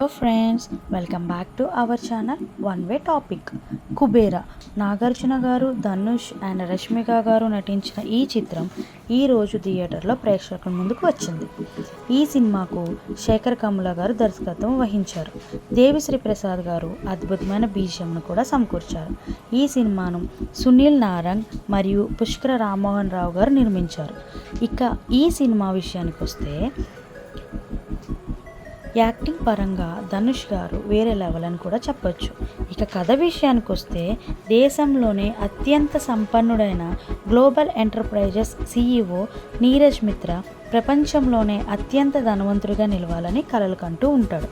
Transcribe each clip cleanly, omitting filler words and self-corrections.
Hello friends, welcome back to our channel one way topic. Kubera Nagarjuna గారు, Dhanush and Rashmika గారు నటించిన ఈ చిత్రం ఈరోజు థియేటర్లో ప్రేక్షకుల ముందుకు వచ్చింది. ఈ సినిమాకు శేఖర్ కమ్ముల గారు దర్శకత్వం వహించారు. దేవిశ్రీ ప్రసాద్ గారు అద్భుతమైన బీజిఎంను కూడా సమకూర్చారు. ఈ సినిమాను సునీల్ నారంగ్ మరియు పుష్కర రామ్మోహన్ రావు గారు నిర్మించారు. ఇక ఈ సినిమా విషయానికి వస్తే యాక్టింగ్ పరంగా ధనుష్ గారు వేరే లెవెల్ అని కూడా చెప్పొచ్చు. ఇక కథ విషయానికి వస్తే దేశంలోనే అత్యంత సంపన్నుడైన global enterprises CEO Neeraj Mitra ప్రపంచంలోనే అత్యంత ధనవంతుడిగా నిలవాలని కలలు కంటూ ఉంటాడు.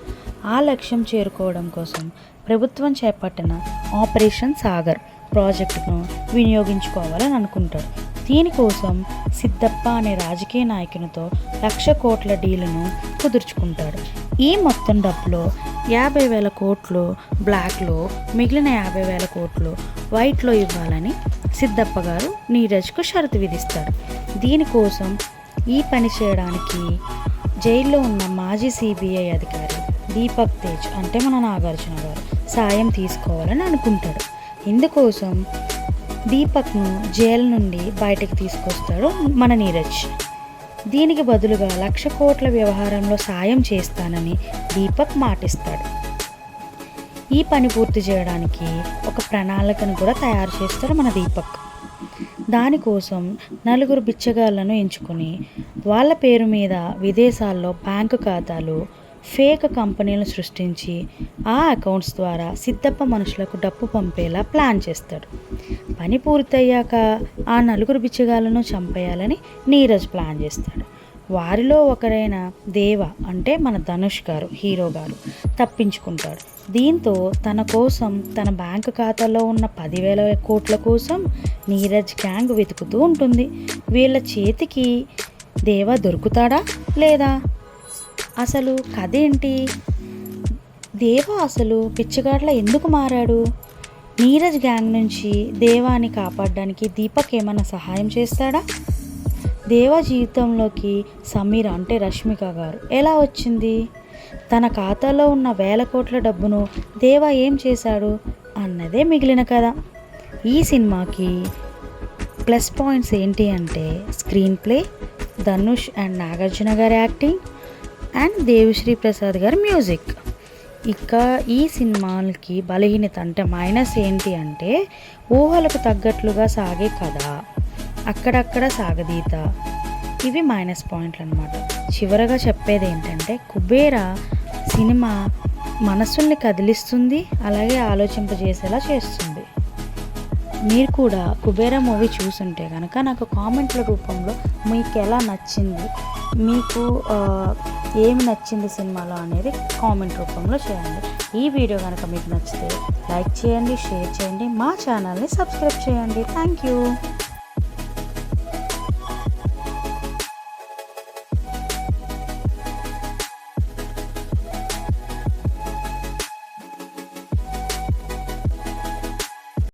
ఆ లక్ష్యం చేరుకోవడం కోసం ప్రభుత్వం చేపట్టిన ఆపరేషన్ సాగర్ ప్రాజెక్టును వినియోగించుకోవాలని అనుకుంటాడు. దీనికోసం సిద్ధప్ప అనే రాజకీయ నాయకునితో 1,00,000 కోట్ల డీలును కుదుర్చుకుంటాడు. ఈ మొత్తం డబ్బులో 50,000 కోట్లు బ్లాక్లో, మిగిలిన 50,000 కోట్లు వైట్లో ఇవ్వాలని సిద్ధప్ప గారు నీరజ్కు షరతు విధిస్తాడు. దీనికోసం ఈ పని చేయడానికి జైల్లో ఉన్న మాజీ CBI అధికారి దీపక్ తేజ్ అంటే మన నాగార్జున గారు సాయం తీసుకోవాలని అనుకుంటాడు. ఇందుకోసం దీపక్ను జైలు నుండి బయటకు తీసుకొస్తాడు మన నీరజ్. దీనికి బదులుగా 1,00,000 కోట్ల వ్యవహారంలో సాయం చేస్తానని దీపక్ మాటిస్తాడు. ఈ పని పూర్తి చేయడానికి ఒక ప్రణాళికను కూడా తయారు చేస్తాడు మన దీపక్. దానికోసం 4 బిచ్చగాళ్లను ఎంచుకుని వాళ్ళ పేరు మీద విదేశాల్లో బ్యాంకు ఖాతాలు, ఫేక్ కంపెనీలను సృష్టించి ఆ అకౌంట్స్ ద్వారా సిద్ధప్ప మనుషులకు డబ్బు పంపేలా ప్లాన్ చేస్తాడు. పని పూర్తయ్యాక ఆ 4 బిచ్చగాళ్లను చంపేయాలని నీరజ్ ప్లాన్ చేస్తాడు. వారిలో ఒకరైన దేవ అంటే మన ధనుష్ గారు, హీరో గారు తప్పించుకుంటాడు. దీంతో తన కోసం తన బ్యాంకు ఖాతాలో ఉన్న 10,000 కోట్ల కోసం నీరజ్ గ్యాంగ్ వెతుకుతూ ఉంటుంది. వీళ్ళ చేతికి దేవ దొరుకుతాడా లేదా? అసలు కథ ఏంటి? దేవ అసలు పిచ్చగాడ్ల ఎందుకు మారాడు? నీరజ్ గ్యాంగ్ నుంచి దేవాని కాపాడడానికి దీపక్ ఏమైనా సహాయం చేస్తాడా? దేవ జీవితంలోకి సమీర అంటే రష్మిక గారు ఎలా వచ్చింది? తన ఖాతాలో ఉన్న 1,000 కోట్ల డబ్బును దేవ ఏం చేశాడు అన్నదే మిగిలిన కథ. ఈ సినిమాకి ప్లస్ పాయింట్స్ ఏంటి అంటే screen play, Dhanush and Nagarjuna గారి యాక్టింగ్ అండ్ దేవిశ్రీ ప్రసాద్ గారి మ్యూజిక్. ఇక ఈ సినిమాలకి బలహీనత అంటే మైనస్ ఏంటి అంటే ఊహలకు తగ్గట్లుగా సాగే కథ, అక్కడక్కడ సాగదీత, ఇవి మైనస్ పాయింట్లు అన్నమాట. చివరగా చెప్పేది ఏంటంటే కుబేరా సినిమా మనస్సుల్ని కదిలిస్తుంది, అలాగే ఆలోచింపజేసేలా చేస్తుంది. మీరు కూడా కుబేరా మూవీ చూసుంటే కనుక నాకు కామెంట్ల రూపంలో మీకు ఎలా నచ్చింది, మీకు ఏమి నచ్చింది సినిమాలో అనేది కామెంట్ రూపంలో చేయండి. ఈ వీడియో కనుక మీకు నచ్చితే లైక్ చేయండి, షేర్ చేయండి, మా ఛానల్ని సబ్స్క్రైబ్ చేయండి. Thank you.